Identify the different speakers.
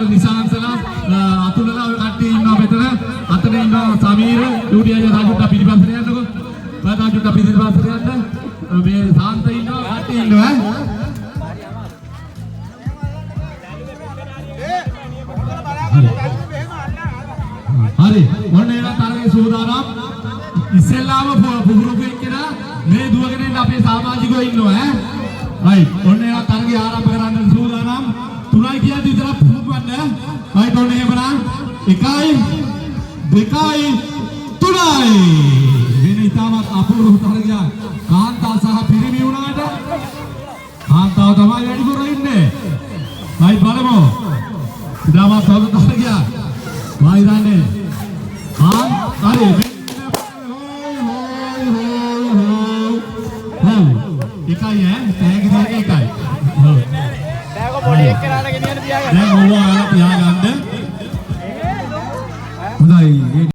Speaker 1: අර නිසාන්සලා අතුලලා ඔය කට්ටිය ඉන්නවා මෙතන. අතන ඉන්නවා සමීර, ඩියුටි අයියා රාජුට පිටිපස්සට යන්නකෝ. රාජුට පිටිපස්සට යන්න. මේ සාන්ත ඉන්නවා කට්ටිය ඉන්නවා. හරි. ඔන්න එන තරගේ සූදානම්. ඉස්සෙල්ලාම පුහුරුකෙ එක්කලා මේ දුවගෙන ඉන්න අපේ සමාජිකයෝ ඉන්නවා ඈ. රයිට්. ඔන්න එන තරගේ ආරම්භ කරන්න සූදානම්. 3යි කියද්දි විතරක් පුහුරුවන්න. රයිට් ඔන්න එහෙමනම් 1යි 2යි 3යි. වෙන ඉතාමත් අපූර්ව තරගයක්. කාන්තාව සහ පිරිමි වුණාට කාන්තාව තමයි වැඩිපුර ඉන්නේ. රයිට් බලමු. ඉතාමත් හොඳ තරගයක්. වයිරන්නේ. හරි. එකයි ඈ තෑගි දෙක එකයි. ඔව්. දැන් පොඩි එක්කනට ගෙනියන්න තියාගන්න. දැන් ඕවා ආලා තියාගන්න. හොඳයි.